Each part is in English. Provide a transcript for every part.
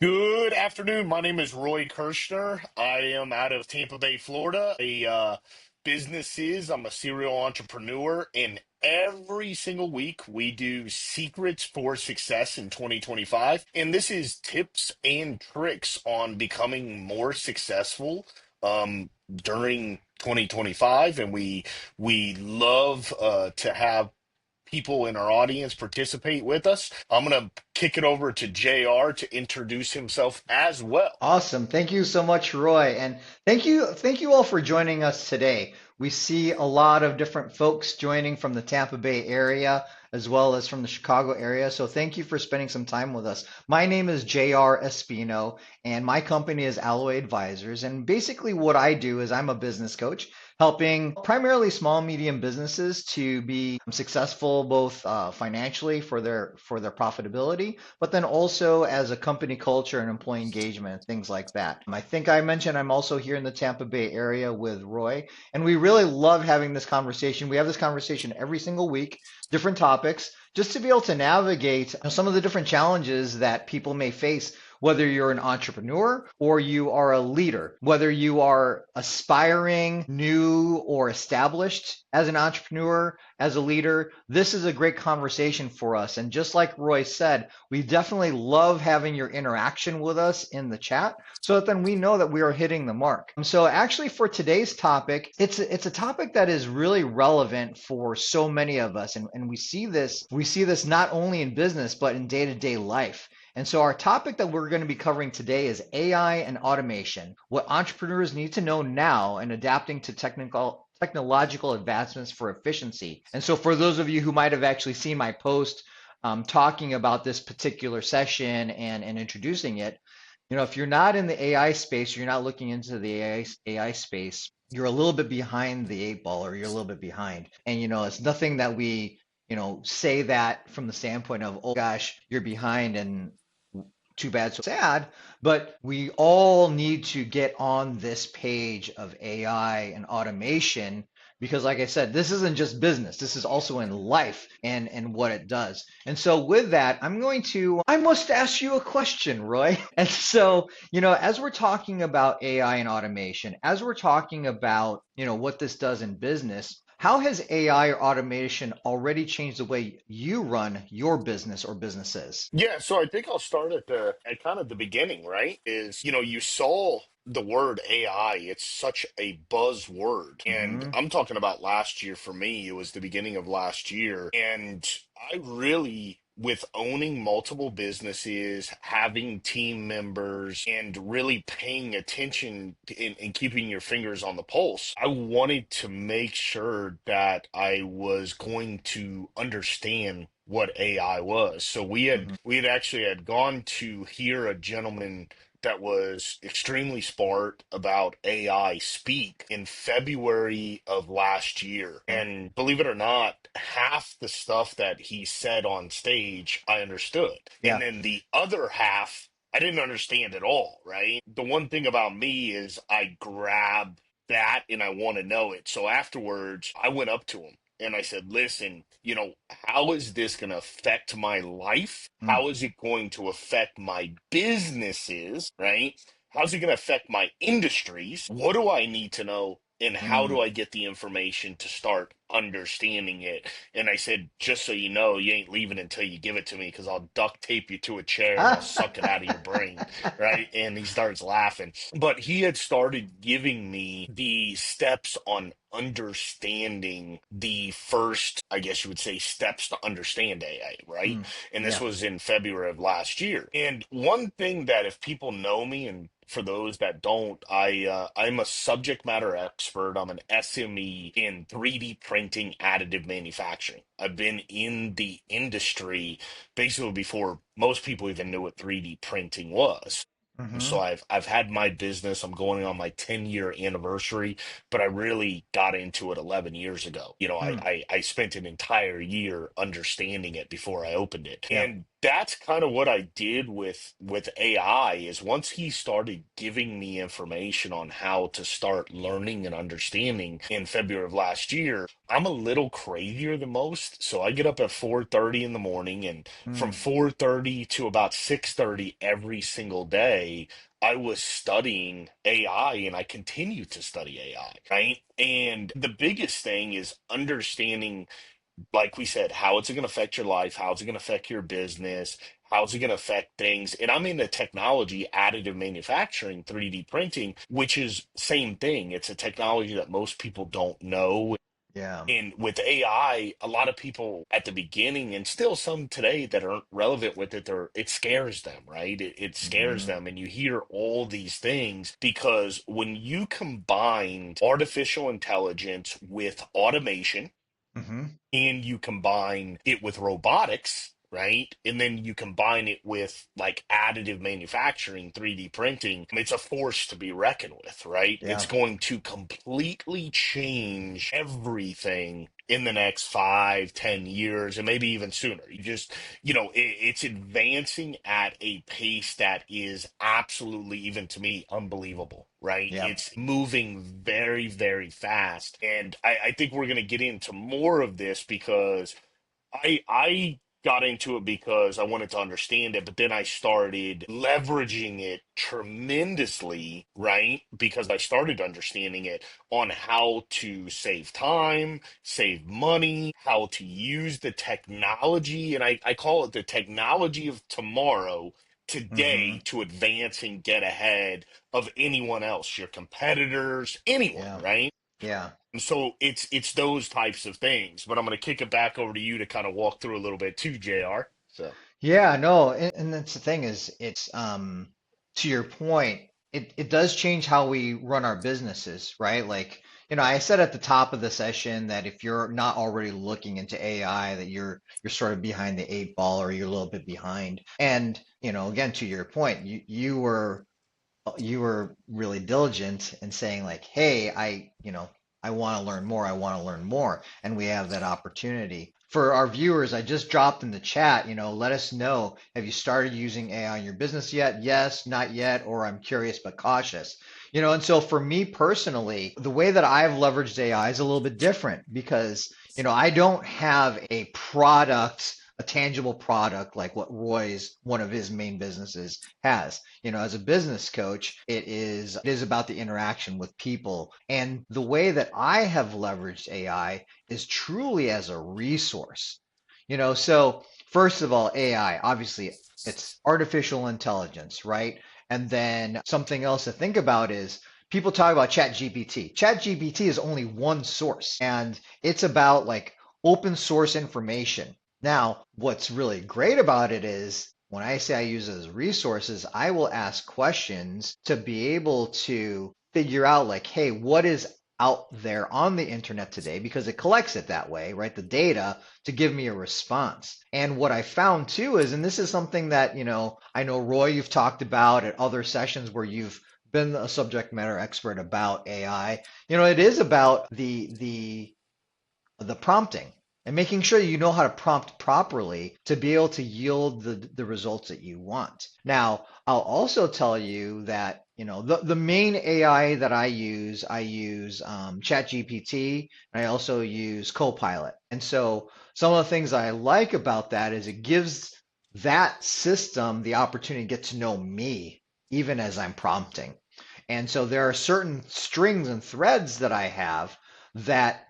Good afternoon. My name is Roy Kirchner. I am out of Tampa Bay, Florida. I'm a serial entrepreneur, and every single week we do secrets for success in 2025. And this is tips and tricks on becoming more successful during 2025. And we love to have people in our audience participate with us. I'm going to kick it over to JR to introduce himself as well. Awesome. Thank you so much, Roy. And thank you all for joining us today. We see a lot of different folks joining from the Tampa Bay area as well as from the Chicago area. So thank you for spending some time with us. My name is J.R. Espino, and my company is Alloy Advisors. And basically what I do is I'm a business coach helping primarily small medium businesses to be successful both financially for their profitability, but then also as a company culture and employee engagement, things like that. I think I mentioned I'm also here in the Tampa Bay area with Roy, and we really love having this conversation. We have this conversation every single week, different topics, just to be able to navigate some of the different challenges that people may face, whether you're an entrepreneur or you are a leader, whether you are aspiring, new, or established as an entrepreneur, as a leader. This is a great conversation for us. And just like Roy said, we definitely love having your interaction with us in the chat so that then we know that we are hitting the mark. So actually for today's topic, it's a topic that is really relevant for so many of us. And we see this not only in business, but in day-to-day life. And so our topic that we're going to be covering today is AI and automation, what entrepreneurs need to know now and adapting to technological advancements for efficiency. And so for those of you who might have actually seen my post talking about this particular session and introducing it, if you're not in the AI space, you're not looking into the AI space, you're a little bit behind the eight ball, or you're a little bit behind. And it's nothing that we say that from the standpoint of, oh gosh, you're behind and too bad, so sad. But we all need to get on this page of AI and automation because, like I said, this isn't just business. This is also in life and what it does. And so, with that, I must ask you a question, Roy. And so, as we're talking about AI and automation, as we're talking about, what this does in business, how has AI or automation already changed the way you run your business or businesses? Yeah, so I think I'll start at kind of the beginning, right? You saw the word AI, it's such a buzzword. And Hmm. I'm talking about last year for me, it was the beginning of last year. And I really, with owning multiple businesses, having team members, and really paying attention and keeping your fingers on the pulse, I wanted to make sure that I was going to understand what AI was. So Hmm. we had actually had gone to hear a gentleman that was extremely smart about AI speak in February of last year. Okay. And believe it or not, half the stuff that he said on stage, I understood. And Yeah. then the other half, I didn't understand at all, right? The one thing about me is I grab that and I want to know it. So afterwards, I went up to him and I said, listen, how is this going to affect my life? Mm. How is it going to affect my businesses, right? How's it going to affect my industries? What do I need to know? And how Mm. do I get the information to start understanding it? And I said, just so you know, you ain't leaving until you give it to me because I'll duct tape you to a chair and I'll suck it out of your brain, right? And he starts laughing. But he had started giving me the steps on understanding the first, I guess you would say, steps to understand AI, right? Mm. And this Yeah. was in February of last year. And one thing that if people know me, and for those that don't, I'm a subject matter expert. I'm an SME in 3D printing additive manufacturing. I've been in the industry basically before most people even knew what 3D printing was. So Hmm. I've had my business. I'm going on my 10-year anniversary, but I really got into it 11 years ago. Mm. I spent an entire year understanding it before I opened it. Yeah. That's kind of what I did with AI is once he started giving me information on how to start learning and understanding in February of last year. I'm a little crazier than most, so I get up at 4:30 in the morning, and from Mm, 4:30 to about 6:30 every single day I was studying AI, and I continue to study AI, right? And the biggest thing is understanding, like we said, how is it going to affect your life? How is it going to affect your business? How's it going to affect things? And I'm in the technology, additive manufacturing, 3D printing, which is same thing. It's a technology that most people don't know. yeah. And with AI, a lot of people at the beginning, and still some today that aren't relevant with it, it scares them, right? It scares Hmm. them. And you hear all these things because when you combine artificial intelligence with automation, Hmm. and you combine it with robotics, right? And then you combine it with like additive manufacturing, 3D printing, it's a force to be reckoned with, right? It's Yeah. going to completely change everything in the next 5, 10 years, and maybe even sooner. It's advancing at a pace that is absolutely, even to me, unbelievable, right? Yeah. It's moving very, very fast. And I think we're going to get into more of this because I got into it because I wanted to understand it, but then I started leveraging it tremendously, right? Because I started understanding it on how to save time, save money, how to use the technology. And I call it the technology of tomorrow, Hmm. today, to advance and get ahead of anyone else, your competitors, anyone, Yeah. right? Yeah. So it's those types of things, but I'm going to kick it back over to you to kind of walk through a little bit too, JR. So, Yeah, no, and that's the thing is it's to your point, it does change how we run our businesses, right? Like, I said at the top of the session that if you're not already looking into AI, that you're sort of behind the eight ball or you're a little bit behind. And, again, to your point, you were really diligent in saying like, hey, I want to learn more. I want to learn more. And we have that opportunity. For our viewers, I just dropped in the chat, let us know, have you started using AI in your business yet? Yes, not yet, or I'm curious but cautious. And so for me personally, the way that I've leveraged AI is a little bit different because, I don't have a product, a tangible product like what Roy's one of his main businesses has. As a business coach, it is about the interaction with people. And the way that I have leveraged AI is truly as a resource. So first of all, AI, obviously it's artificial intelligence, right? And then something else to think about is people talk about ChatGPT. ChatGPT is only one source, and it's about like open source information. Now, what's really great about it is when I say I use it as resources, I will ask questions to be able to figure out like, hey, what is out there on the internet today? Because it collects it that way, right? The data to give me a response. And what I found too is, and this is something that, I know Roy, you've talked about at other sessions where you've been a subject matter expert about AI. It is about the prompting and making sure you know how to prompt properly to be able to yield the results that you want. Now, I'll also tell you that, the main AI that I use ChatGPT, and I also use Copilot. And so some of the things I like about that is it gives that system the opportunity to get to know me even as I'm prompting. And so there are certain strings and threads that I have that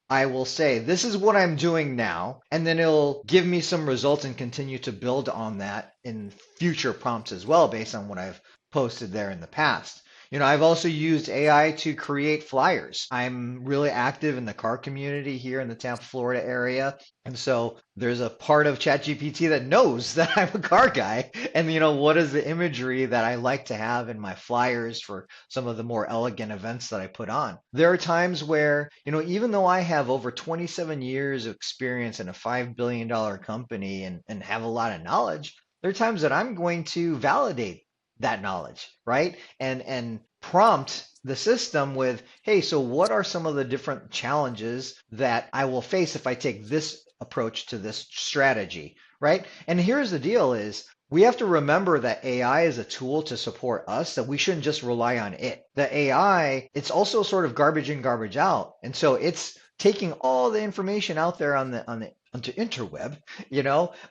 I will say, this is what I'm doing now, and then it'll give me some results and continue to build on that in future prompts as well, based on what I've posted there in the past. I've also used AI to create flyers. I'm really active in the car community here in the Tampa, Florida area. And so there's a part of ChatGPT that knows that I'm a car guy. And, what is the imagery that I like to have in my flyers for some of the more elegant events that I put on? There are times where, even though I have over 27 years of experience in a $5 billion company and have a lot of knowledge, there are times that I'm going to validate that knowledge, right? And prompt the system with, hey, so what are some of the different challenges that I will face if I take this approach to this strategy, right? And here's the deal is we have to remember that AI is a tool to support us, that we shouldn't just rely on it. The AI, it's also sort of garbage in, garbage out. And so it's taking all the information out there on the onto interweb,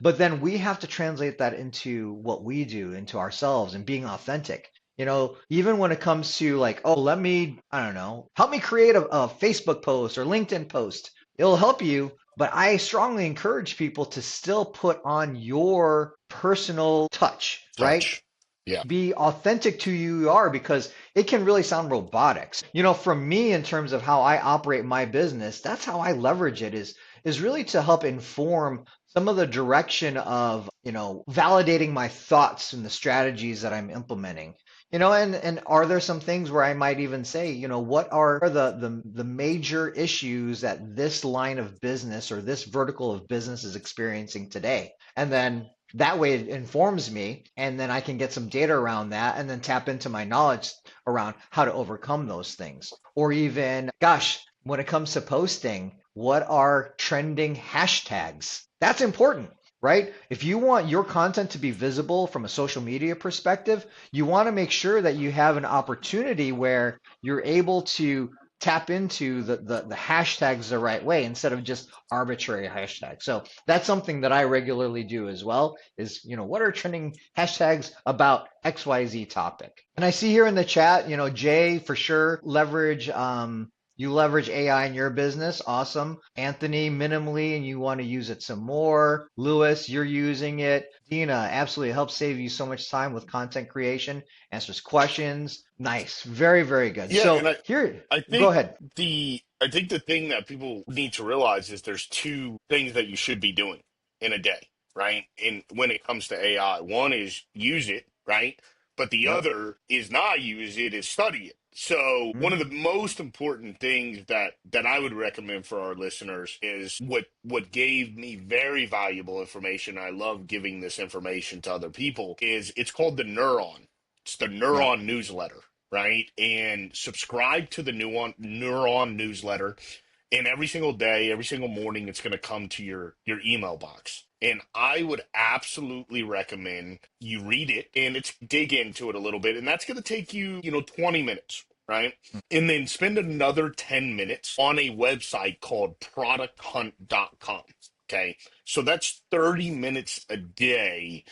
but then we have to translate that into what we do, into ourselves and being authentic. Even when it comes to like, oh, let me, I don't know, help me create a Facebook post or LinkedIn post. It'll help you, but I strongly encourage people to still put on your personal touch, right? Touch. Yeah. Be authentic to who you are because it can really sound robotic. For me, in terms of how I operate my business, that's how I leverage it is really to help inform some of the direction of, validating my thoughts and the strategies that I'm implementing. And are there some things where I might even say, what are the major issues that this line of business or this vertical of business is experiencing today? And then that way it informs me, and then I can get some data around that and then tap into my knowledge around how to overcome those things. Or even, gosh, when it comes to posting, what are trending hashtags? That's important, right? If you want your content to be visible from a social media perspective, you want to make sure that you have an opportunity where you're able to tap into the hashtags the right way instead of just arbitrary hashtags. So that's something that I regularly do as well is, what are trending hashtags about XYZ topic? And I see here in the chat, Jay for sure you leverage AI in your business. Awesome. Anthony, minimally, and you want to use it some more. Lewis, you're using it. Dina, absolutely helps save you so much time with content creation, answers questions. Nice. Very, very good. Yeah, and So I here, I go think ahead. I think the thing that people need to realize is there's two things that you should be doing in a day, right? And when it comes to AI, one is use it, right? But the Yep. other is not use it, is study it. So one of Hmm. the most important things that I would recommend for our listeners is what gave me very valuable information. I love giving this information to other people is it's called the Neuron. It's the Yep. Neuron newsletter, right? And subscribe to the Neuron newsletter. And every single day, every single morning, it's going to come to your email box. And I would absolutely recommend you read it and it's dig into it a little bit. And that's going to take you, 20 minutes, right? And then spend another 10 minutes on a website called producthunt.com. Okay. So that's 30 minutes a day.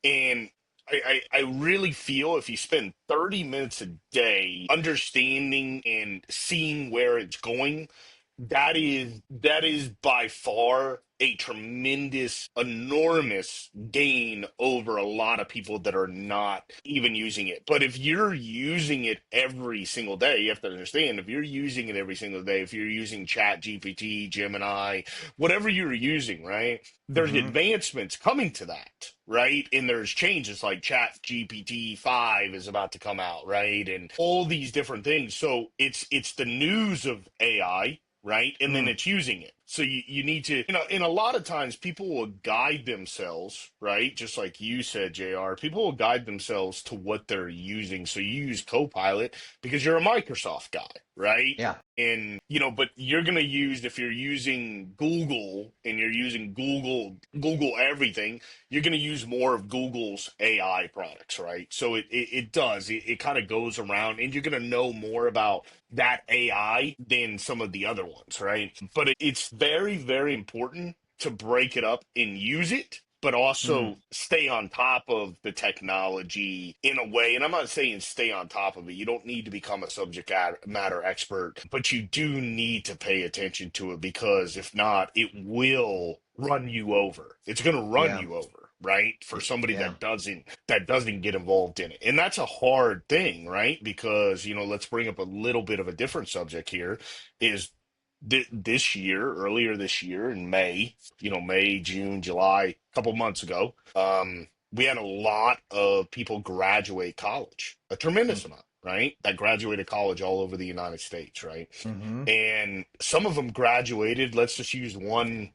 And I really feel if you spend 30 minutes a day understanding and seeing where it's going, that is by far a tremendous, enormous gain over a lot of people that are not even using it. But if you're using it every single day, you have to understand if you're using it every single day, if you're using Chat GPT, Gemini, whatever you're using, right? There's Hmm. advancements coming to that, right? And there's changes like Chat GPT 5 is about to come out, right? And all these different things. So it's the news of AI, right? And then Mm. it's using it. So you need to, and a lot of times people will guide themselves, right? Just like you said, JR, people will guide themselves to what they're using. So you use Copilot because you're a Microsoft guy, right? Yeah. And, but you're going to use, if you're using Google and you're using Google everything, you're going to use more of Google's AI products, right? So it does, it kind of goes around and you're going to know more about that AI than some of the other ones, right? But it's very, very important to break it up and use it, but Mm. also stay on top of the technology in a way. And I'm not saying stay on top of it. You don't need to become a subject matter expert, but you do need to pay attention to it because if not, it will run you over. It's going to run Yeah. you over, right? For somebody Yeah. that doesn't get involved in it. And that's a hard thing, right? Because, let's bring up a little bit of a different subject here is this year, earlier this year in May, May, June, July, a couple months ago, we had a lot of people graduate college, a Mm. tremendous amount, right? That graduated college all over the United States, right? Hmm. And some of them graduated, let's just use one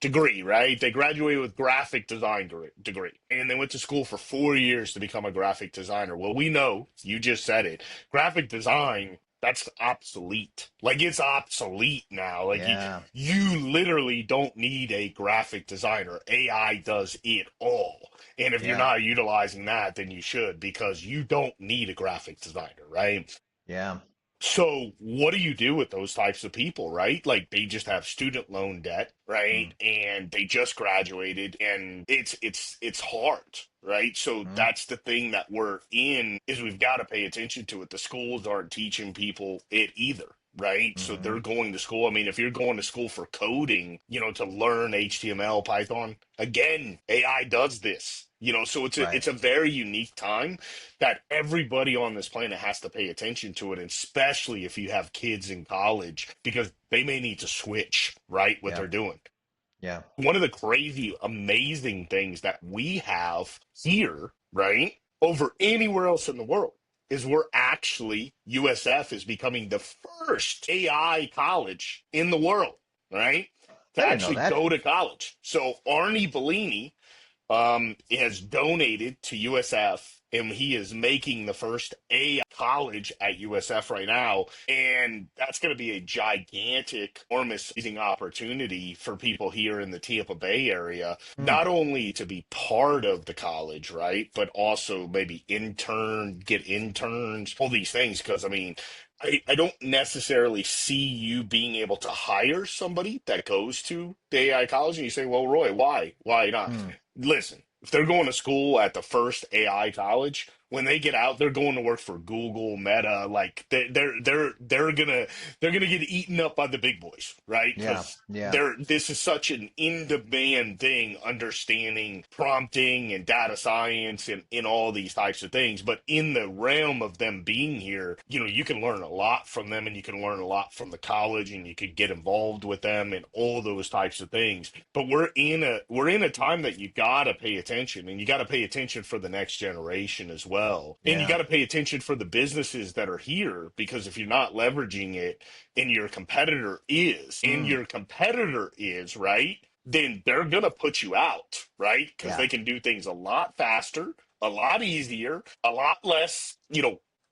degree, right? They graduated with graphic design degree, and they went to school for 4 years to become a graphic designer. Well, we know, you just said it, graphic design. That's obsolete. Like it's obsolete now. Like Yeah, you literally don't need a graphic designer. AI does it all. And if you're yeah, not utilizing that, then you should because you don't need a graphic designer, right? yeah. So what do you do with those types of people, right? Like they just have student loan debt, right? Mm, And they just graduated and it's hard, right? So mm, that's the thing that we're in is we've got to pay attention to it. The schools aren't teaching people it either. Right. So mm-hmm. they're going to school. I mean, if you're going to school for coding, to learn HTML, Python, again, AI does this, so it's a Right. it's a very unique time that everybody on this planet has to pay attention to it, and especially if you have kids in college, because they may need to switch, right, what Yeah, they're doing. yeah. One of the crazy, amazing things that we have here, right, over anywhere else in the world is we're actually, USF is becoming the first AI college in the world, right, to I didn't know actually that. go to college. So Arnie Bellini has donated to USF, and he is making the first AI college at USF right now. And that's going to be a gigantic, enormous amazing opportunity for people here in the Tampa Bay area, Mm, not only to be part of the college, right, but also maybe get interns, all these things. Because, I mean, I don't necessarily see you being able to hire somebody that goes to the AI college and you say, well, Roy, why? Why not? mm. Listen, if they're going to school at the first AI college, when they get out, they're going to work for Google, Meta. Like they're gonna get eaten up by the big boys, right? Yeah, Because yeah. this is such an in-demand thing, understanding prompting and data science and in all these types of things. But in the realm of them being here, you can learn a lot from them and you can learn a lot from the college and you could get involved with them and all those types of things. But we're in a time that you gotta pay attention, and you gotta pay attention for the next generation as well. And you Yeah. gotta pay attention for the businesses that are here, because if you're not leveraging it and Mm, your competitor is, right, then they're gonna put you out, right? Because yeah. they can do things a lot faster, a lot easier, a lot less,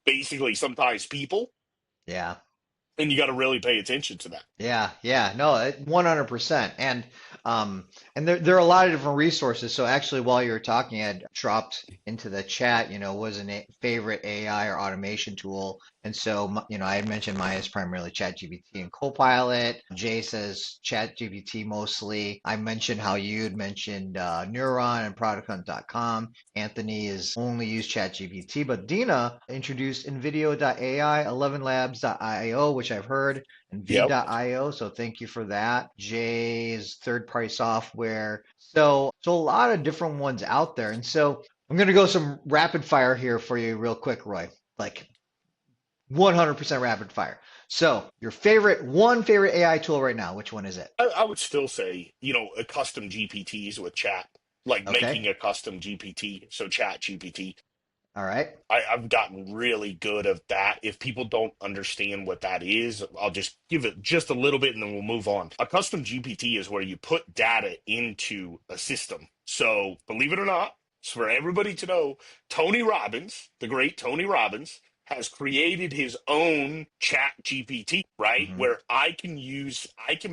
basically sometimes people, Yeah. and you gotta really pay attention to that. Yeah, yeah, no, 100%. And there are a lot of different resources. So actually, while you were talking, I had dropped into the chat, was a favorite AI or automation tool. And so, I had mentioned mine is primarily ChatGPT and Copilot. Jay says ChatGPT mostly. I mentioned how you'd mentioned Neuron and ProductHunt.com. Anthony is only used ChatGPT, but Dina introduced NVIDIA.ai, 11labs.io, which I've heard, and Yep. V.io. So thank you for that. Jay's third-party software. So a lot of different ones out there. And so I'm going to go some rapid fire here for you real quick, Roy. Like 100% rapid fire. So your favorite AI tool right now, which one is it? I would still say, a custom GPTs with chat, like Okay. making a custom GPT. So chat GPT. All right. I've gotten really good at that. If people don't understand what that is, I'll just give it just a little bit and then we'll move on. A custom GPT is where you put data into a system. So believe it or not, it's for everybody to know, Tony Robbins, the great Tony Robbins, has created his own chat GPT, right? Mm-hmm. Where I can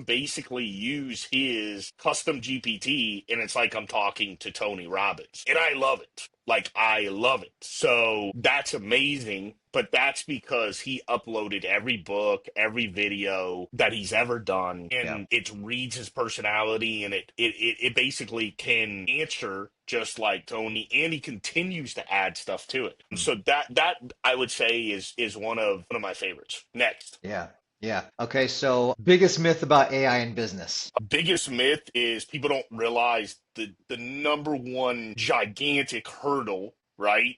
basically use his custom GPT and it's like I'm talking to Tony Robbins. And I love it. Like, I love it. So that's amazing. But that's because he uploaded every book, every video that he's ever done, Yeah. and it reads his personality, and it basically can answer just like Tony, and he continues to add stuff to it. Mm. So that I would say is one of my favorites. Next. Yeah. Yeah. Okay. So biggest myth about AI in business. Biggest myth is people don't realize the number one gigantic hurdle, right?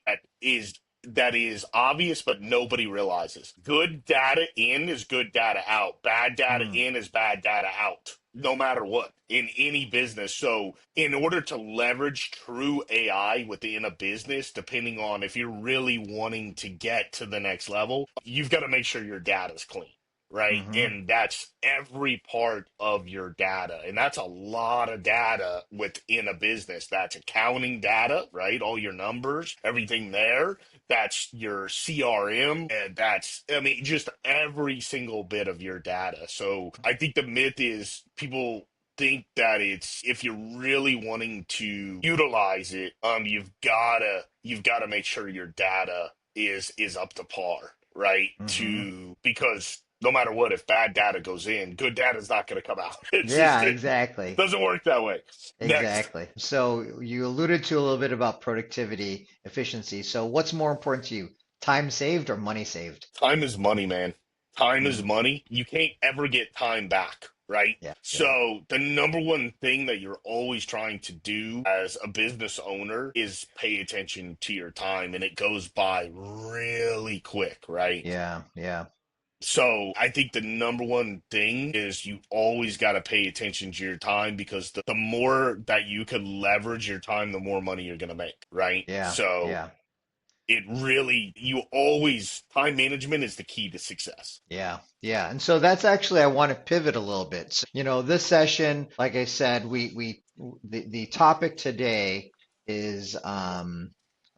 That is obvious, but nobody realizes. Good data in is good data out. Bad data Mm. in is bad data out, no matter what, in any business. So, in order to leverage true AI within a business, depending on if you're really wanting to get to the next level, you've got to make sure your data is clean. right? Hmm. And that's every part of your data. And that's a lot of data within a business. That's accounting data, right? All your numbers, everything there. That's your CRM. And that's, I mean, just every single bit of your data. So I think the myth is people think that it's if you're really wanting to utilize it, you've gotta make sure your data is up to par, right? Hmm. To because no matter what, if bad data goes in, good data is not going to come out. It's just Yeah, it exactly. doesn't work that way. Next, Exactly. So you alluded to a little bit about productivity, efficiency. So what's more important to you, time saved or money saved? time is money, man. Time is Hmm. money. You can't ever get time back, right? Yeah, yeah, So the number one thing that you're always trying to do as a business owner is pay attention to your time, and it goes by really quick, right? yeah, yeah, So I think the number one thing is you always got to pay attention to your time because the more that you can leverage your time, the more money you're going to make, right? yeah, So yeah. you always, time management is the key to success. Yeah, yeah. And so that's actually I want to pivot a little bit. So, this session, like I said, the topic today is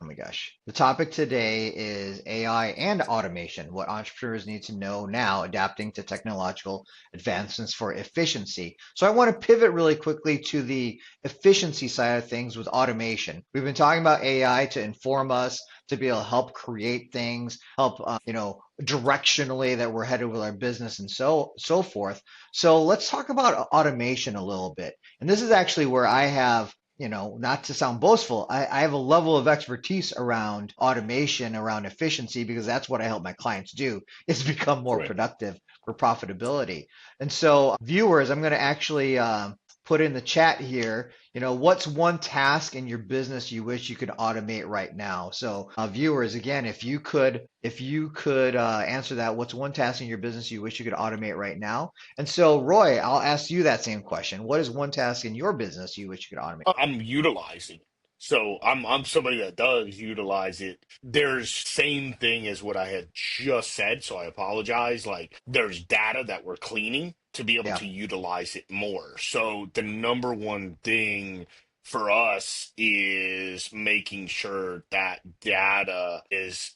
oh my gosh. The topic today is AI and automation, what entrepreneurs need to know now, adapting to technological advancements for efficiency. So I want to pivot really quickly to the efficiency side of things with automation. We've been talking about AI to inform us, to be able to help create things, help directionally that we're headed with our business and so forth. So let's talk about automation a little bit. And this is actually where I have, not to sound boastful, I have a level of expertise around automation, around efficiency, because that's what I help my clients do is become more Correct. productive for profitability. And so viewers, I'm going to actually put in the chat here, what's one task in your business you wish you could automate right now? So, viewers, again, if you could answer that, what's one task in your business you wish you could automate right now? And so, Roy, I'll ask you that same question. What is one task in your business you wish you could automate? I'm utilizing. So I'm somebody that does utilize it. There's same thing as what I had just said, so I apologize. Like there's data that we're cleaning to be able Yeah, to utilize it more. So the number one thing for us is making sure that data is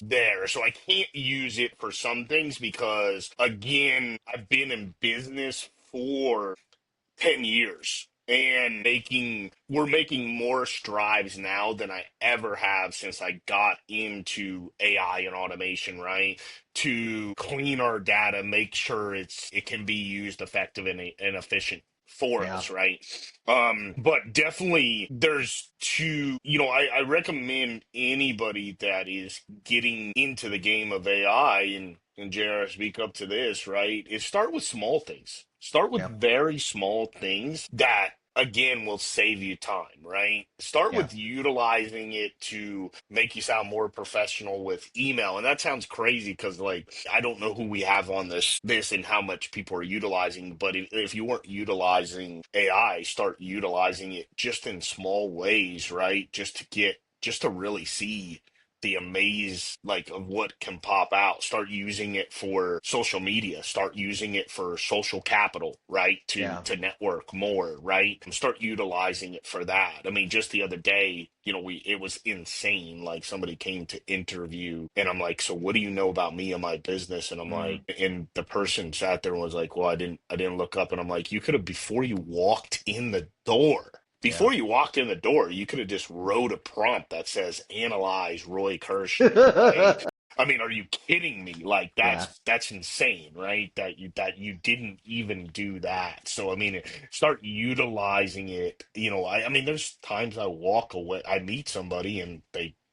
there. So I can't use it for some things because again, I've been in business for 10 years and we're making more strides now than I ever have since I got into AI and automation, right? To clean our data, make sure it can be used effective and efficient for yeah, us, right? But definitely there's two, I recommend anybody that is getting into the game of AI and JR speak up to this, right? Is start with small things. Start with yeah, very small things that again will save you time, right? Start yeah, with utilizing it to make you sound more professional with email. And that sounds crazy because like I don't know who we have on this and how much people are utilizing, but if you weren't utilizing AI, start utilizing it just in small ways, right? Just to really see the amaze like of what can pop out. Start using it for social media, start using it for social capital, right? to yeah. to network more, right? And start utilizing it for that. I mean, just the other day, we it was insane. Like somebody came to interview and I'm like, so what do you know about me and my business? And I'm Mm, like, and the person sat there and was like, well, I didn't look up. And I'm like, you could have before you walked in the door. yeah. Before you walked in the door, you could have just wrote a prompt that says "Analyze Roy Kirschner." Like, I mean, are you kidding me? Like, Yeah, that's insane, right? That you didn't even do that. So, I mean, start utilizing it. I mean, there's times I walk away, I meet somebody, and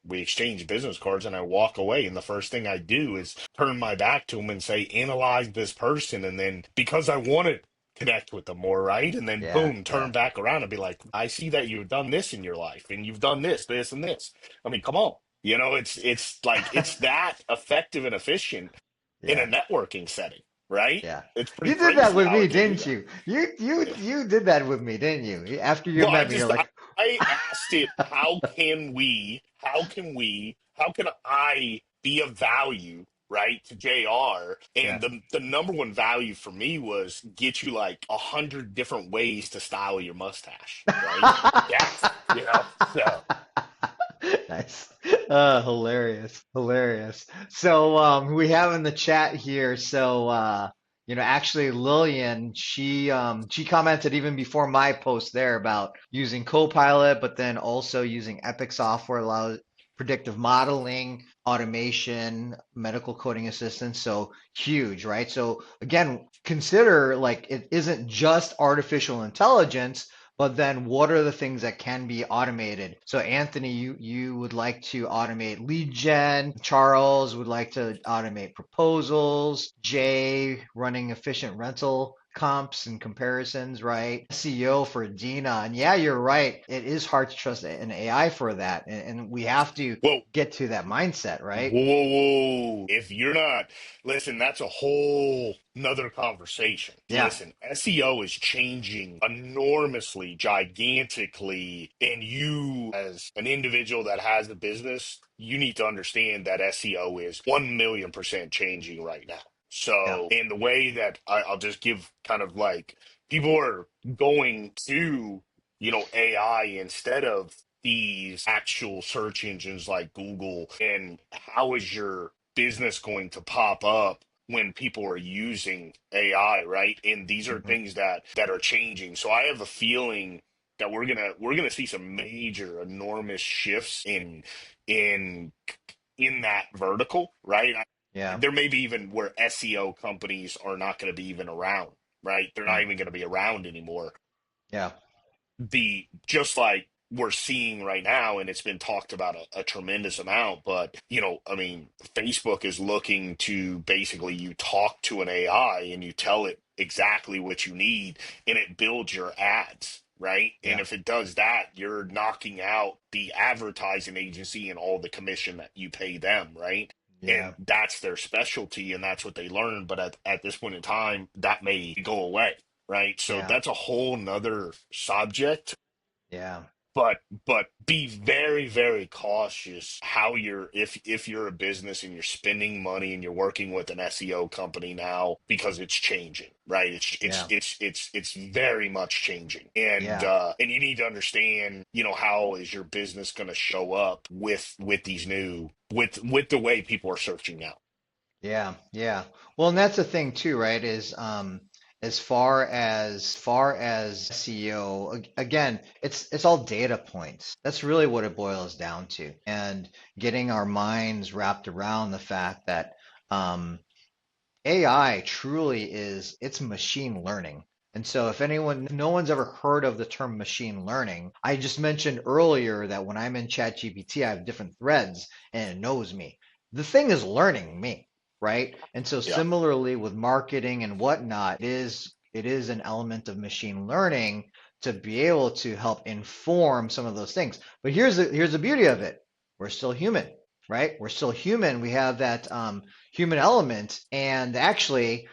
we exchange business cards, and I walk away, and the first thing I do is turn my back to them and say, "Analyze this person," and then because I wanted connect with them more, right? And then yeah, boom, yeah, turn back around and be like, I see that you've done this in your life and you've done this, and this. I mean, come on. It's like it's that effective and efficient in a yeah, networking setting, right? yeah. It's pretty You did that crazy with how me, it can do didn't that. you? You Yeah. you did that with me, didn't you? After you Well, met me, you're like, I asked it, how can I be of value right, to JR. Yeah. And the number one value for me was get you like 100 different ways to style your mustache, right? That's, so. Nice. Hilarious. Hilarious. So we have in the chat here, so actually Lillian, she commented even before my post there about using Copilot, but then also using Epic software allows predictive modeling, automation, medical coding assistance. So huge, right? So again, consider like it isn't just artificial intelligence, but then what are the things that can be automated? So Anthony, you would like to automate lead gen. Charles would like to automate proposals. Jay running efficient rental comps and comparisons, right? SEO for Dina. And yeah, you're right. It is hard to trust an AI for that. And we have to Well, get to that mindset, right? whoa, whoa, whoa. If you're not, listen, that's a whole nother conversation. Yeah. Listen, SEO is changing enormously, gigantically. And you, as an individual that has a business, you need to understand that SEO is 1,000,000% changing right now. Yeah. So, in the way that I'll just give kind of like people are going to, AI instead of these actual search engines like Google, and how is your business going to pop up when people are using AI, right? And these are Mhm. things that are changing. So I have a feeling that we're gonna see some major, enormous shifts in in that vertical, right? Yeah. There may be even where SEO companies are not going to be even around, right? They're not Mm. even going to be around anymore, Yeah. the just like we're seeing right now, and it's been talked about a tremendous amount. But I mean, Facebook is looking to basically you talk to an AI and you tell it exactly what you need, and it builds your ads, right? And Yeah. if it does that, you're knocking out the advertising agency and all the commission that you pay them, right? And Yeah. that's their specialty, and that's what they learn. But at this point in time, that may go away, right? So Yeah. that's a whole nother subject. Yeah. But be very, very cautious how you're if you're a business and you're spending money and you're working with an SEO company now, because it's changing, right? Yeah. It's very much changing. And Yeah. and you need to understand, how is your business going to show up with these new with the way people are searching now. Yeah, yeah. Well, and that's the thing too, right? Is as far as SEO, again, it's all data points. That's really what it boils down to. And getting our minds wrapped around the fact that AI truly is it's machine learning. And so if no one's ever heard of the term machine learning, I just mentioned earlier that when I'm in ChatGPT, I have different threads and it knows me. The thing is learning me, right? And so Yeah. similarly with marketing and whatnot, it is an element of machine learning to be able to help inform some of those things. But here's the beauty of it. We're still human, right? We're still human. We have that human element. And actually,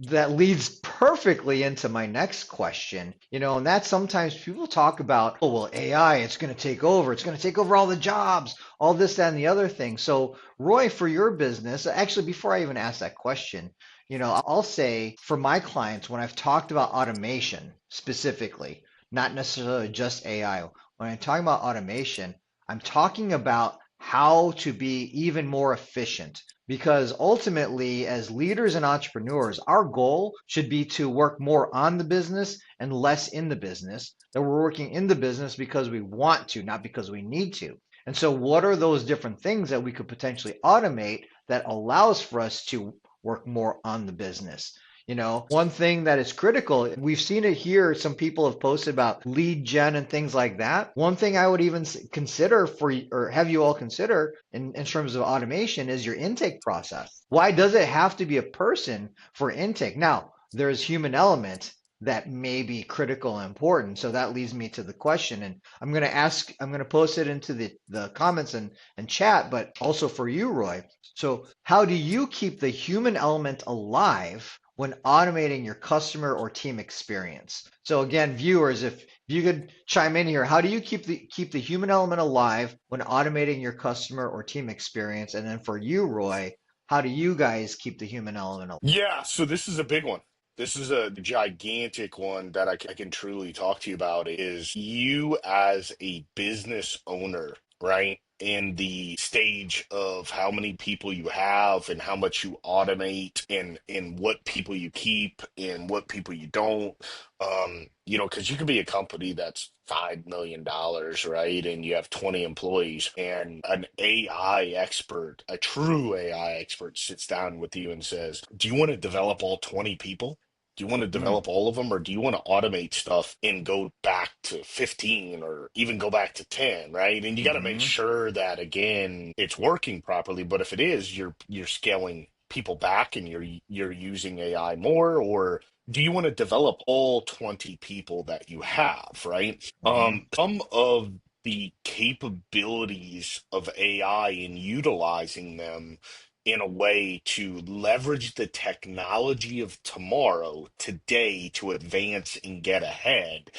that leads perfectly into my next question. And that sometimes people talk about, oh, well, AI, it's going to take over. It's going to take over all the jobs, all this, that, and the other thing. So, Roy, for your business, actually, before I even ask that question, I'll say for my clients, when I've talked about automation specifically, not necessarily just AI, when I'm talking about automation, I'm talking about how to be even more efficient. Because ultimately, as leaders and entrepreneurs, our goal should be to work more on the business and less in the business. That we're working in the business because we want to, not because we need to. And so, what are those different things that we could potentially automate that allows for us to work more on the business? One thing that is critical, we've seen it here. Some people have posted about lead gen and things like that. One thing I would even consider or have you all consider in terms of automation is your intake process. Why does it have to be a person for intake? Now, there's human element that may be critical and important. So that leads me to the question. And I'm going to post it into the comments and chat, but also for you, Roy. So how do you keep the human element alive when automating your customer or team experience? So again, viewers, if you could chime in here, how do you keep the human element alive when automating your customer or team experience? And then for you, Roy, how do you guys keep the human element alive? Yeah, so this is a big one. This is a gigantic one that I can truly talk to you about is you as a business owner, right? In the stage of how many people you have and how much you automate and what people you keep and what people you don't. Because you could be a company that's $5 million, right? And you have 20 employees, and an AI expert, a true AI expert, sits down with you and says, do you want to develop all 20 people? Do you want to Mm, develop all of them, or do you want to automate stuff and go back to 15 or even go back to 10, right? And you got to make mm-hmm, sure that again it's working properly. But if it is, you're scaling people back and you're using AI more, or do you want to develop all 20 people that you have, right? mm-hmm, Some of the capabilities of AI and utilizing them in a way to leverage the technology of tomorrow, today, to advance and get ahead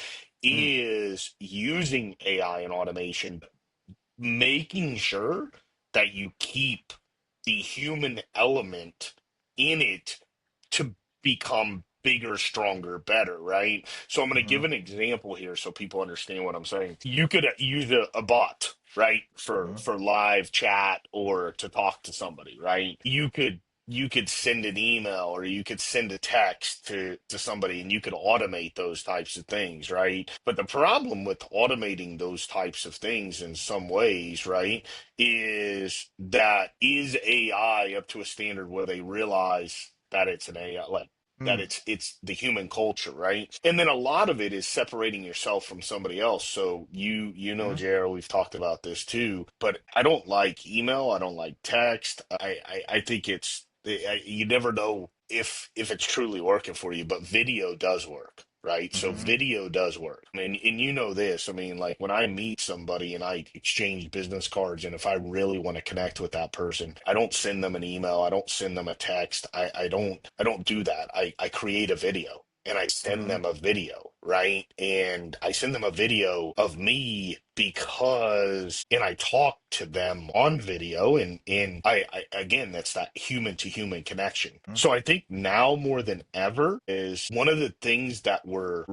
mm, is using AI and automation, making sure that you keep the human element in it to become bigger, stronger, better, right? So I'm going to mm-hmm, give an example here so people understand what I'm saying. You could use a bot, right, for mm-hmm, live chat or to talk to somebody, right? You could send an email or you could send a text to somebody and you could automate those types of things, right? But the problem with automating those types of things in some ways, right, is AI up to a standard where they realize that it's an AI, like that mm, it's the human culture, right? And then a lot of it is separating yourself from somebody else. So mm-hmm, JR, we've talked about this too, but I don't like email, I don't like text. I think you never know if it's truly working for you, but video does work. Right. So mm-hmm, video does work. And you know this. I mean, like when I meet somebody and I exchange business cards, and if I really want to connect with that person, I don't send them an email. I don't send them a text. I don't do that. I create a video and I send mm-hmm, them a video, right? And I send them a video of me because, and I talk to them on video, and I again, that's that human to human connection. mm-hmm, So I think now more than ever is one of the things that we're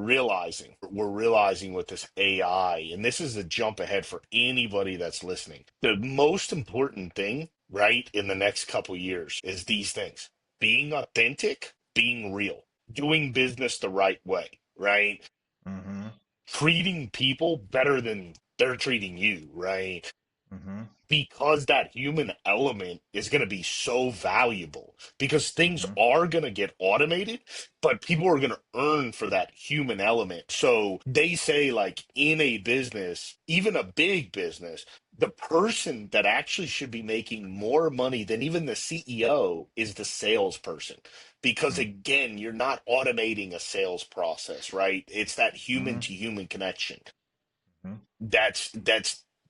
realizing with this AI, and this is a jump ahead for anybody that's listening. The most important thing, right, in the next couple years is these things: being authentic, being real, doing business the right way, right? mm-hmm, Treating people better than they're treating you, right? mm-hmm, Because that human element is going to be so valuable because things mm-hmm, are going to get automated, but people are going to earn for that human element. So they say, like in a business, even a big business, the person that actually should be making more money than even the CEO is the salesperson. Because again, you're not automating a sales process, right? It's that human mm-hmm, to human connection. mm-hmm, That's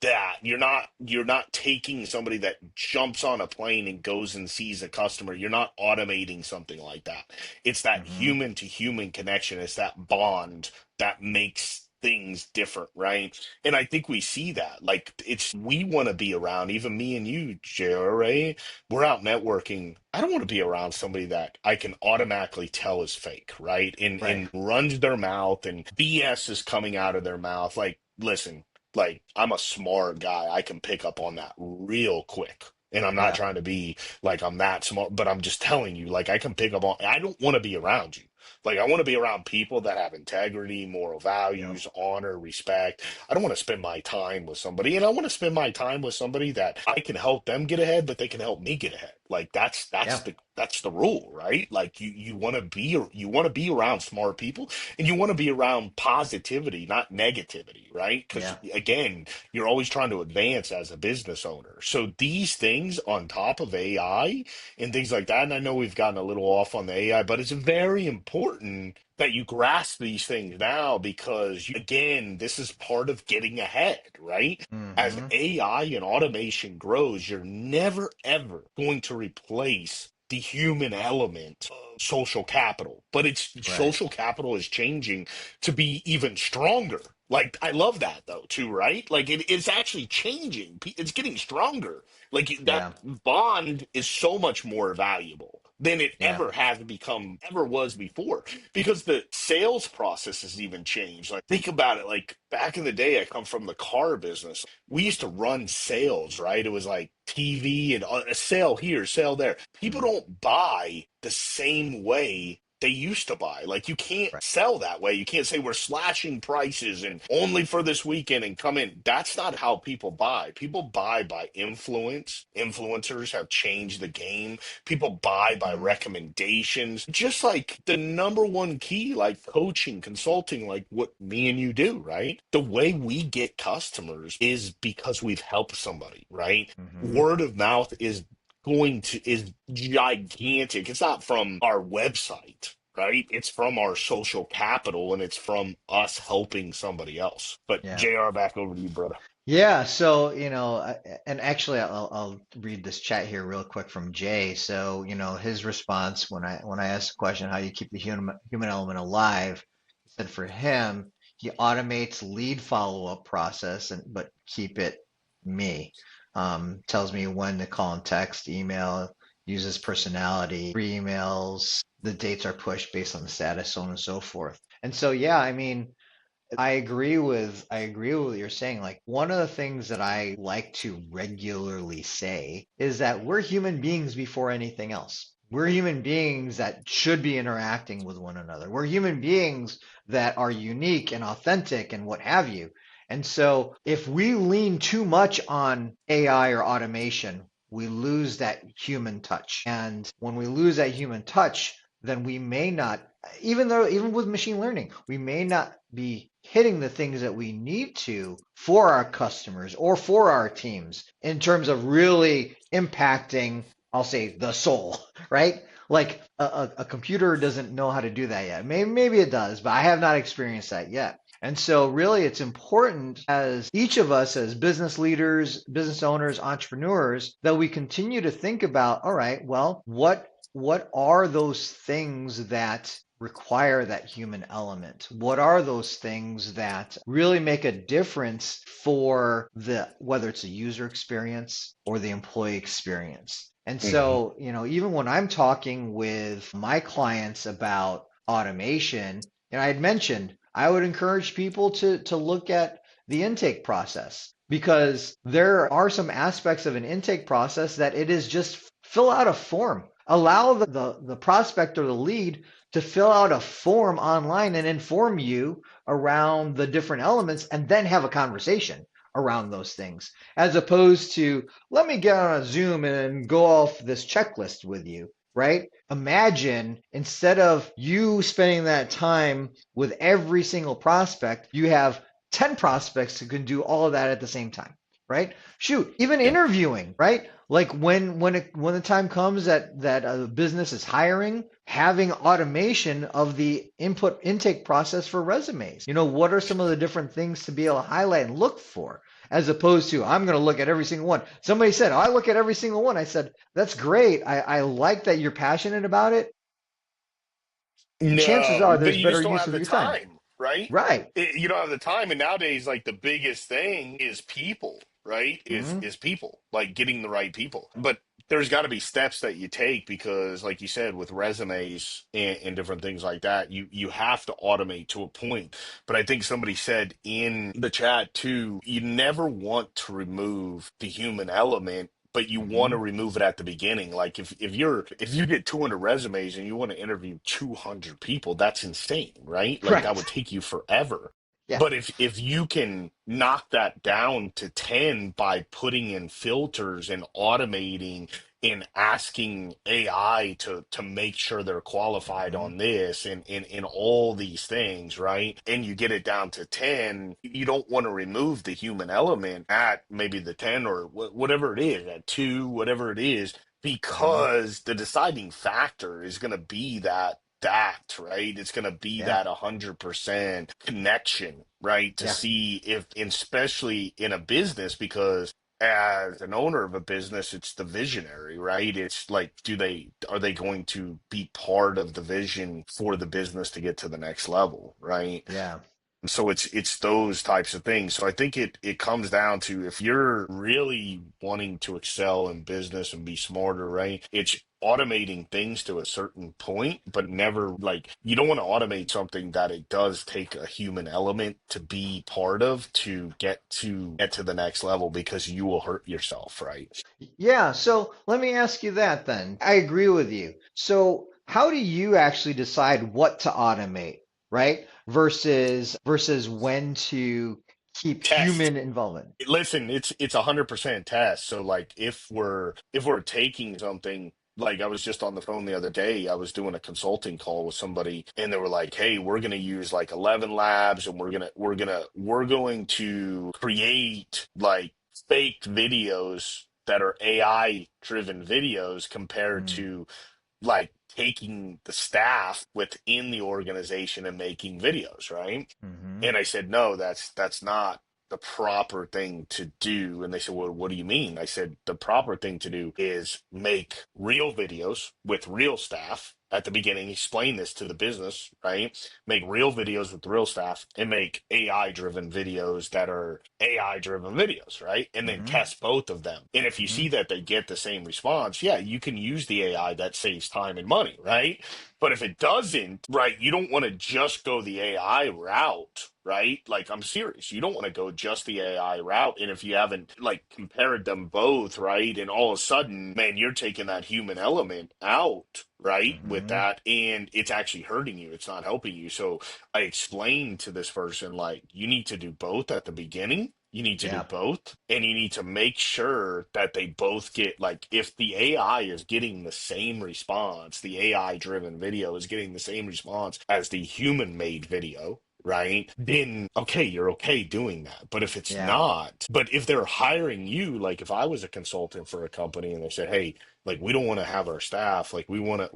that you're not taking somebody that jumps on a plane and goes and sees a customer. You're not automating something like that. It's that mm-hmm, human to human connection. It's that bond that makes things different, right? And I think we see that, like, it's we want to be around, even me and you, JR, right? We're out networking. I don't want to be around somebody that I can automatically tell is fake, right? and right, and runs their mouth and BS is coming out of their mouth. Like, listen, like I'm a smart guy. I can pick up on that real quick. And I'm not yeah, trying to be like I'm that smart, but I'm just telling you, like I can pick up on, I don't want to be around you. Like I want to be around people that have integrity, moral yep, values, honor, respect. I don't want to spend my time with somebody, and I want to spend my time with somebody that I can help them get ahead, but they can help me get ahead. Like that's yeah, that's the that's the rule, right? Like you want to be around smart people, and you want to be around positivity, not negativity, right? Because yeah, again, you're always trying to advance as a business owner. So these things on top of AI and things like that, and I know we've gotten a little off on the AI, but it's very important that you grasp these things now because, again, this is part of getting ahead, right? As mm-hmm, AI and automation grows, you're never ever going to replace the human element of social capital. But it's right, social capital is changing to be even stronger. Like, I love that though, too, right? Like, it's actually changing. It's getting stronger. Like, that Yeah, bond is so much more valuable than it yeah, ever has become, ever was before, because the sales process has even changed. Like, think about it. Like, back in the day, I come from the car business. We used to run sales, right? It was like TV and a sale here, sale there. People mm, don't buy the same way they used to buy. Like, you can't right, sell that way. You can't say we're slashing prices and only for this weekend and come in. That's not how people buy. People buy by influence. Influencers have changed the game. People buy by mm, recommendations. Just like the number one key, like coaching, consulting, like what me and you do, right? The way we get customers is because we've helped somebody, right? mm-hmm. Word of mouth is gigantic. It's not from our website, right? It's from our social capital and it's from us helping somebody else. But Yeah. JR, back over to you, brother. Yeah, so and actually, I'll read this chat here real quick from Jay. So his response when I asked the question, how you keep the human element alive, he said for him, he automates lead follow-up process and but keep it me. Tells me when to call and text, email, uses personality, free emails, the dates are pushed based on the status, so on and so forth. And so yeah, I mean. I agree with what you're saying. Like one of the things that I like to regularly say is that we're human beings before anything else. We're human beings that should be interacting with one another. We're human beings that are unique and authentic and what have you. And so if we lean too much on AI or automation, we lose that human touch. And when we lose that human touch, then we may not, even with machine learning, we may not be hitting the things that we need to for our customers or for our teams in terms of really impacting, I'll say, the soul, right? Like a computer doesn't know how to do that yet. Maybe it does, but I have not experienced that yet. And so, really, it's important as each of us, as business leaders, business owners, entrepreneurs, that we continue to think about, all right, well, what are those things that require that human element? What are those things that really make a difference for the whether it's a user experience or the employee experience? And Hmm. so, even when I'm talking with my clients about automation, I had mentioned I would encourage people to look at the intake process because there are some aspects of an intake process that it is just fill out a form. Allow the prospect or the lead to fill out a form online and inform you around the different elements and then have a conversation around those things, as opposed to let me get on a Zoom and go off this checklist with you, right? Imagine instead of you spending that time with every single prospect, you have 10 prospects who can do all of that at the same time, right? Shoot, even Yeah. interviewing, right? Like when the time comes that a business is hiring, having automation of the input intake process for resumes. What are some of the different things to be able to highlight and look for, as opposed to I'm going to look at every single one. Somebody said, oh, I look at every single one. I said, that's great. I like that you're passionate about it. Chances No, are but there's you better just don't use have of the your time. time, right? Right. You don't have the time, and nowadays, like the biggest thing is people, right? Hmm. Is people, like getting the right people. But there's got to be steps that you take because, like you said, with resumes and different things like that, you have to automate to a point. But I think somebody said in the chat too, you never want to remove the human element, but you want Hmm. to remove it at the beginning. Like if you get 200 resumes and you want to interview 200 people, that's insane, right? Like that would Right. take you forever. Yeah. But if you can knock that down to 10 by putting in filters and automating and asking AI to make sure they're qualified Hmm. on this and all these things, right? And you get it down to 10, you don't want to remove the human element at maybe the 10 or whatever it is, at 2, whatever it is, Hmm. because the deciding factor is going to be that, right? It's going to be Yeah. that 100% connection, right? To Yeah. see if, especially in a business, because as an owner of a business, it's the visionary, right? It's like, are they going to be part of the vision for the business to get to the next level, right? Yeah. So it's those types of things. So I think it comes down to, if you're really wanting to excel in business and be smarter, right? It's automating things to a certain point, but never, like, you don't want to automate something that it does take a human element to be part of, to get to the next level, because you will hurt yourself, right? Yeah, so let me ask you that then. I agree with you. So how do you actually decide what to automate, right? Versus when to keep Test. human involvement? Listen, it's 100% test. So like, if we're taking something, like, I was just on the phone the other day, I was doing a consulting call with somebody, and they were like, "Hey, we're going to use like 11 labs, and we're going to create like fake videos that are AI driven videos, compared Mm, to like taking the staff within the organization and making videos, right?" hmm And I said, "No, that's not the proper thing to do." And they said, "Well, what do you mean?" I said, "The proper thing to do is make real videos with real staff at the beginning, explain this to the business, right? Make real videos with real staff, and make AI driven videos that are AI driven videos, right? And then hmm test both of them. And if you hmm see that they get the same response, yeah, you can use the AI. That saves time and money, right? But if it doesn't, right, you don't want to just go the AI route, right? Like, I'm serious. You don't want to go just the AI route. And if you haven't like compared them both, right, and all of a sudden, man, you're taking that human element out, right, with hmm that, and it's actually hurting you. It's not helping you. So I explained to this person, like, you need to do both at the beginning. You need to do Yeah. both, and you need to make sure that they both get, like, if the AI is getting the same response, the AI driven video is getting the same response as the human made video, right? Then okay, you're okay doing that. But if it's Yeah. not, but if they're hiring you, like if I was a consultant for a company and they said, "Hey, like, we don't want to have our staff, like, we want to,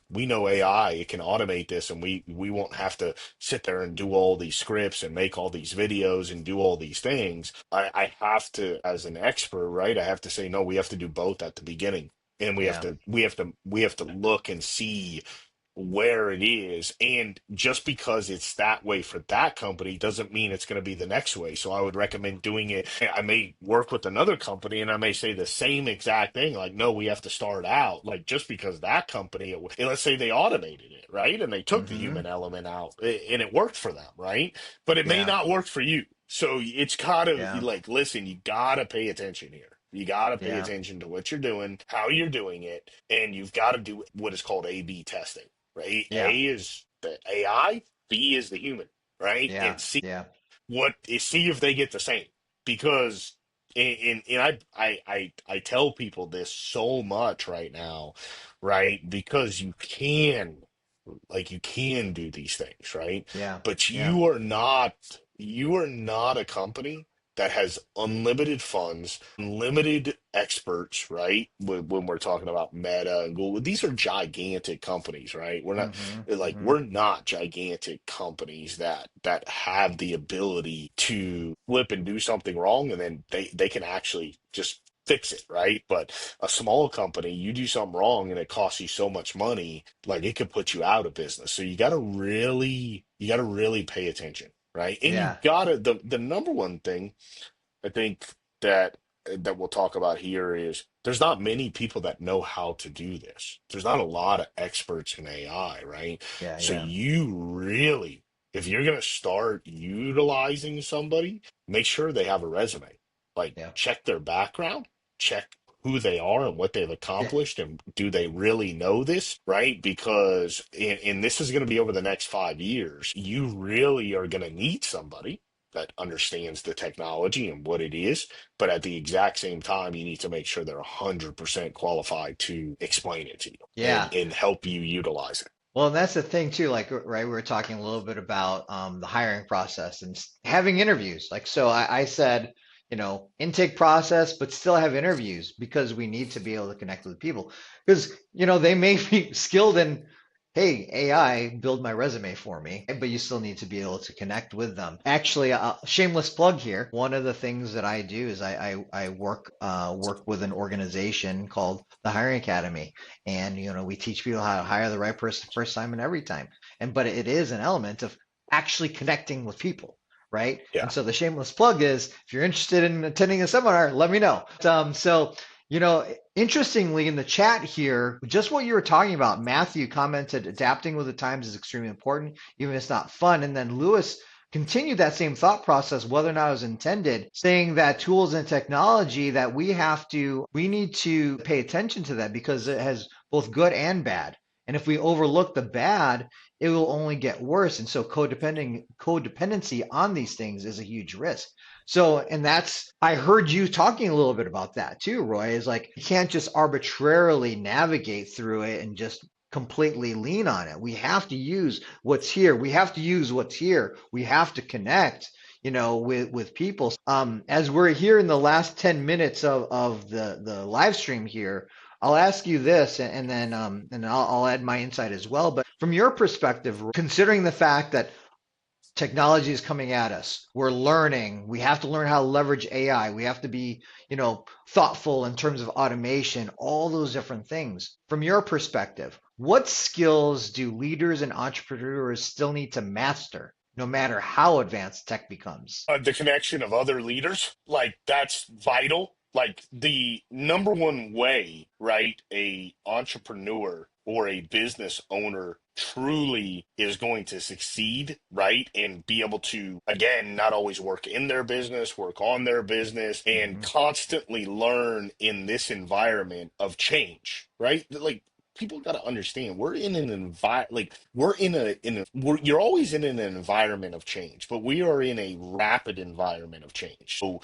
we know AI, it can automate this, and we won't have to sit there and do all these scripts and make all these videos and do all these things." I have to, as an expert, right? I have to say, no, we have to do both at the beginning. And Yeah. we have to look and see where it is. And just because it's that way for that company doesn't mean it's going to be the next way. So I would recommend doing it. I may work with another company and I may say the same exact thing, like, no, we have to start out, like, just because that company, let's say they automated it, right? And they took the hmm human element out, and it worked for them, right? But it may Yeah. not work for you. So it's gotta, Yeah. like, listen, you gotta pay attention here. You got to pay Yeah. attention to what you're doing, how you're doing it, and you've got to do what is called A/B testing, right? Yeah. A is the AI, B is the human, right? Yeah. And C, Yeah. see if they get the same. Because, and I tell people this so much right now, right? Because you can do these things, right? Yeah. But Yeah. you are not a company that has unlimited funds, unlimited experts, right? When we're talking about Meta and Google, these are gigantic companies, right? We're not, hmm like, hmm we're not gigantic companies that have the ability to flip and do something wrong, and then they can actually just fix it, right? But a small company, you do something wrong and it costs you so much money, like, it could put you out of business. So you got to really pay attention, right? And you Yeah. gotta, the number one thing I think that we'll talk about here is, there's not many people that know how to do this. There's not a lot of experts in AI, right? Yeah. So Yeah. you really, if you're going to start utilizing somebody, make sure they have a resume. Like, Yeah. check their background, check who they are and what they've Yeah. accomplished, and do they really know this, right? Because, and this is going to be over the next 5 years, you really are going to need somebody that understands the technology and what it is, but at the exact same time, you need to make sure they're 100% qualified to explain it to you Yeah. and help you utilize it. Well, and that's the thing too. Like, right, we were talking a little bit about the hiring process and having interviews. Like, so I said, intake process, but still have interviews because we need to be able to connect with people. Because, they may be skilled in, hey, AI, build my resume for me, but you still need to be able to connect with them. Actually, shameless plug here. One of the things that I do is I work with an organization called the Hiring Academy, and we teach people how to hire the right person first time and every time. And but it is an element of actually connecting with people, right? And Yeah. so the shameless plug is if you're interested in attending a seminar, let me know. Interestingly, in the chat here, just what you were talking about, Matthew commented adapting with the times is extremely important, even if it's not fun. And then Lewis continued that same thought process, whether or not it was intended, saying that tools and technology that we need to pay attention to that because it has both good and bad. And if we overlook the bad, it will only get worse. And so codependency on these things is a huge risk. So, and that's, I heard you talking a little bit about that too, Roy, is like, you can't just arbitrarily navigate through it and just completely lean on it. We have to use what's here. We have to use what's here. We have to connect, with people. As we're here in the last 10 minutes of the live stream here, I'll ask you this, and I'll add my insight as well. But from your perspective, considering the fact that technology is coming at us, we're learning. We have to learn how to leverage AI. We have to be, thoughtful in terms of automation. All those different things. From your perspective, what skills do leaders and entrepreneurs still need to master, no matter how advanced tech becomes? The connection of other leaders, like that's vital. Like the number one way, right, a entrepreneur or a business owner truly is going to succeed, right, and be able to, again, not always work in their business, work on their business, and Mm-hmm. constantly learn in this environment of change, right? Like people got to understand we're in an environment, like you're always in an environment of change, but we are in a rapid environment of change. So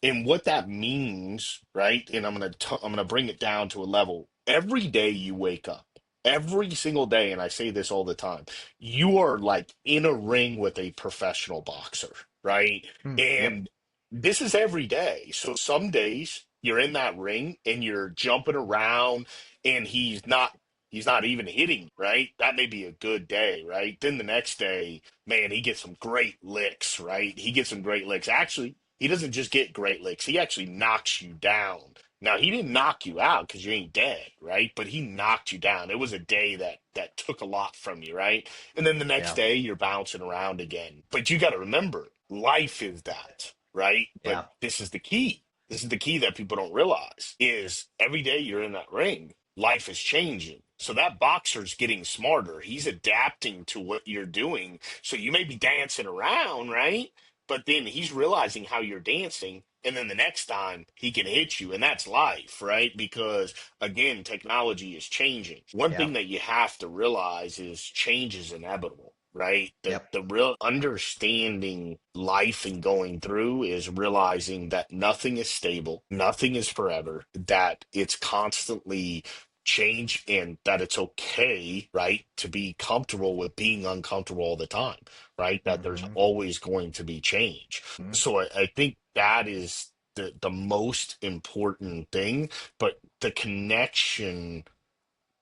and what that means, right, and I'm going to bring it down to a level. Every day you wake up, every single day, and I say this all the time, you are like in a ring with a professional boxer, right? Yep. And this is every day. So some days you're in that ring and you're jumping around and he's not even hitting, right? That may be a good day, right? Then the next day, man, he gets some great licks, right? He gets some great licks. Actually, he doesn't just get great licks, he actually knocks you down. Now, he didn't knock you out because you ain't dead, right? But he knocked you down. It was a day that took a lot from you, right? And then the next Yeah. day, you're bouncing around again. But you got to remember, life is that, right? But Yeah. this is the key. This is the key that people don't realize is every day you're in that ring, life is changing. So that boxer's getting smarter. He's adapting to what you're doing. So you may be dancing around, right? But then he's realizing how you're dancing. And then the next time he can hit you. And that's life, right? Because again, technology is changing. One Yeah. thing that you have to realize is change is inevitable. Right? The Yep. the real understanding life and going through is realizing that nothing is stable, nothing is forever, that it's constantly change and that it's okay, right, to be comfortable with being uncomfortable all the time, right? That there's Mm-hmm. always going to be change. So I think that is the most important thing, but the connection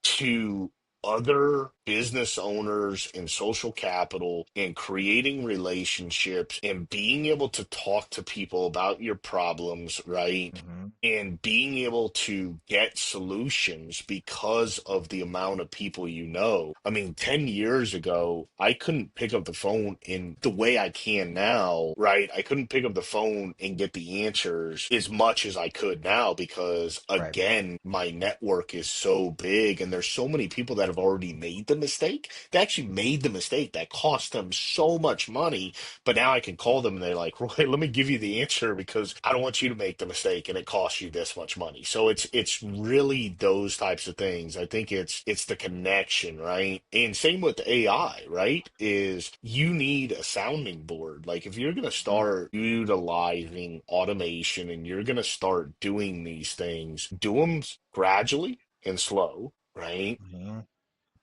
to other business owners and social capital and creating relationships and being able to talk to people about your problems, right? Mm-hmm. And being able to get solutions because of the amount of people you know. I mean, 10 years ago, I couldn't pick up the phone in the way I can now, right? I couldn't pick up the phone and get the answers as much as I could now because, Right. again, my network is so big and there's so many people that have already made the mistake. They actually made the mistake that cost them so much money, but now I can call them and they're like, Roy, let me give you the answer because I don't want you to make the mistake and it costs you this much money. So it's really those types of things. I think it's the connection, right? And same with AI, right? Is you need a sounding board. Like if you're gonna start utilizing automation and you're gonna start doing these things, do them gradually and slow, right? Mm-hmm.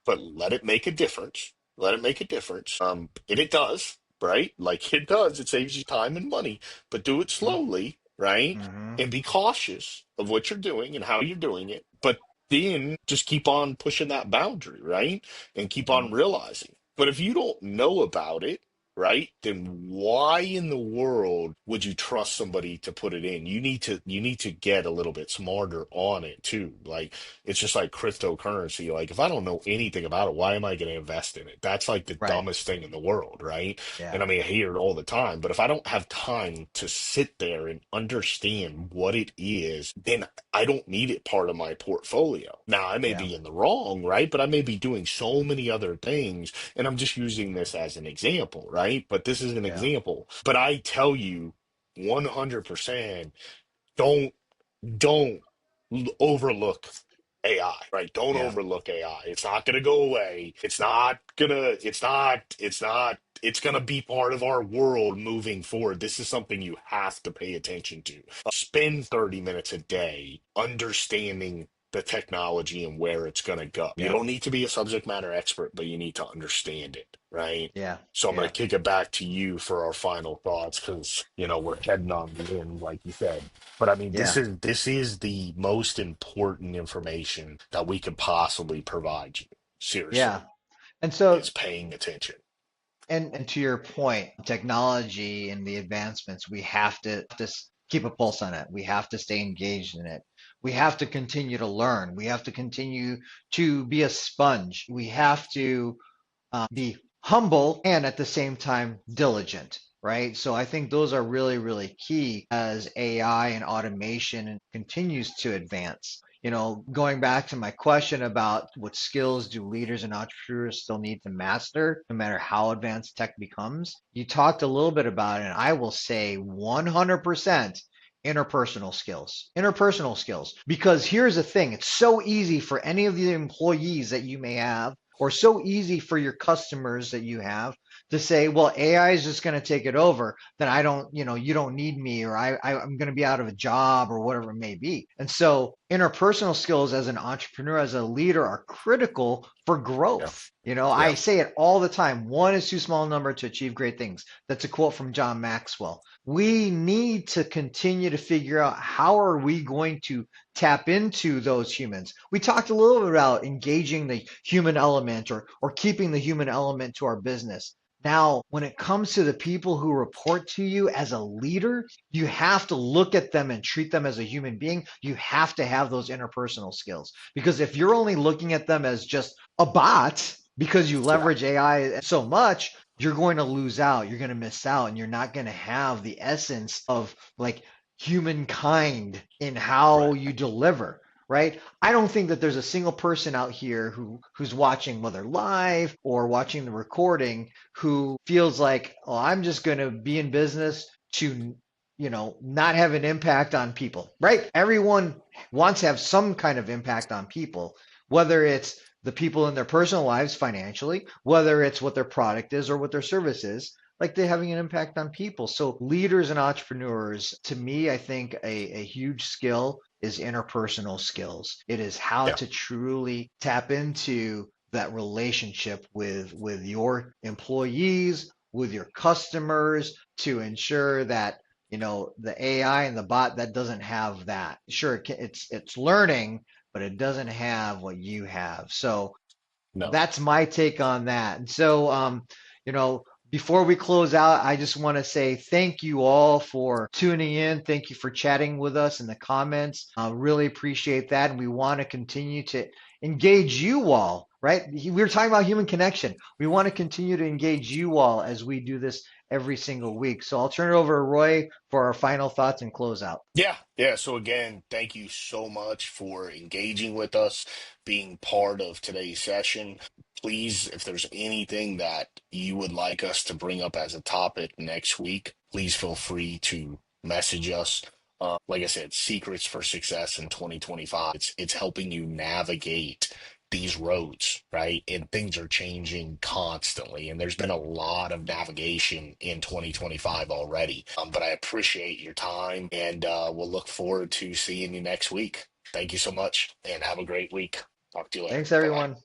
But let it make a difference. Let it make a difference. And it does, right? Like it does. It saves you time and money, but do it slowly, right? Mm-hmm. And be cautious of what you're doing and how you're doing it. But then just keep on pushing that boundary, right? And keep on Mm-hmm. realizing. But if you don't know about it, right? Then why in the world would you trust somebody to put it in? You need to get a little bit smarter on it too. Like it's just like cryptocurrency. Like if I don't know anything about it, why am I going to invest in it? That's like the Right. dumbest thing in the world, right? Yeah. And I mean, I hear it all the time, but if I don't have time to sit there and understand what it is, then I don't need it part of my portfolio. Now, I may Yeah. be in the wrong, right? But I may be doing so many other things, and I'm just using this as an example, right? But this is an Yeah. example. But I tell you 100%, don't don't overlook AI, right? Don't Yeah. overlook AI. It's not going to go away. It's going to be part of our world moving forward. This is something you have to pay attention to. Spend 30 minutes a day understanding the technology and where it's going to go. You Yeah. don't need to be a subject matter expert, but you need to understand it, right? Yeah. So I'm going Yeah. to kick it back to you for our final thoughts because, we're heading on the end, like you said. But I mean, this Yeah. is this is the most important information that we could possibly provide you. Yeah. Seriously, And so, is paying attention. and to your point, technology and the advancements, we have to keep a pulse on it. We have to stay engaged in it. We have to continue to learn. We have to continue to be a sponge. We have to be humble and at the same time diligent, right? So I think those are really, really key as AI and automation continues to advance. Going back to my question about what skills do leaders and entrepreneurs still need to master, no matter how advanced tech becomes, you talked a little bit about it, and I will say 100% interpersonal skills, because here's the thing, it's so easy for any of the employees that you may have, or so easy for your customers that you have to say, well, AI is just going to take it over. Then I don't, you don't need me, or I'm going to be out of a job or whatever it may be. And so interpersonal skills as an entrepreneur, as a leader are critical for Yeah, growth. yeah, I say it all the time. One is too small a number to achieve great things. That's a quote from John Maxwell. We need to continue to figure out how are we going to tap into those humans. We talked a little bit about engaging the human element, or keeping the human element to our business. Now, when it comes to the people who report to you as a leader, you have to look at them and treat them as a human being. You have to have those interpersonal skills, because if you're only looking at them as just a bot because you yeah. leverage AI so much, you're going to lose out. You're going to miss out, and you're not going to have the essence of like humankind in how Right. you deliver, right? I don't think that there's a single person out here who's watching, whether live or watching the recording, who feels like, oh, I'm just going to be in business to, not have an impact on people, right? Everyone wants to have some kind of impact on people, whether it's the people in their personal lives financially, whether it's what their product is or what their service is, like they're having an impact on people. So leaders and entrepreneurs, to me, I think a huge skill is interpersonal skills. It is how Yeah. to truly tap into that relationship with your employees, with your customers, to ensure that the AI and the bot that doesn't have that. Sure, it's learning, but it doesn't have what you have. So No. that's my take on that. And so, you know, before we close out, I just want to say thank you all for tuning in. Thank you for chatting with us in the comments. Really appreciate that. And we want to continue to engage you all, right? We were talking about human connection. We want to continue to engage you all as we do this every single week. So I'll turn it over to Roy for our final thoughts and close out. Yeah, yeah. So again, thank you so much for engaging with us, being part of today's session. Please, if there's anything that you would like us to bring up as a topic next week, please feel free to message us. Like I said, secrets for success in 2025. It's helping you navigate these roads, right? And things are changing constantly. And there's been a lot of navigation in 2025 already. But I appreciate your time, and we'll look forward to seeing you next week. Thank you so much and have a great week. Talk to you later. Thanks, Bye bye. everyone.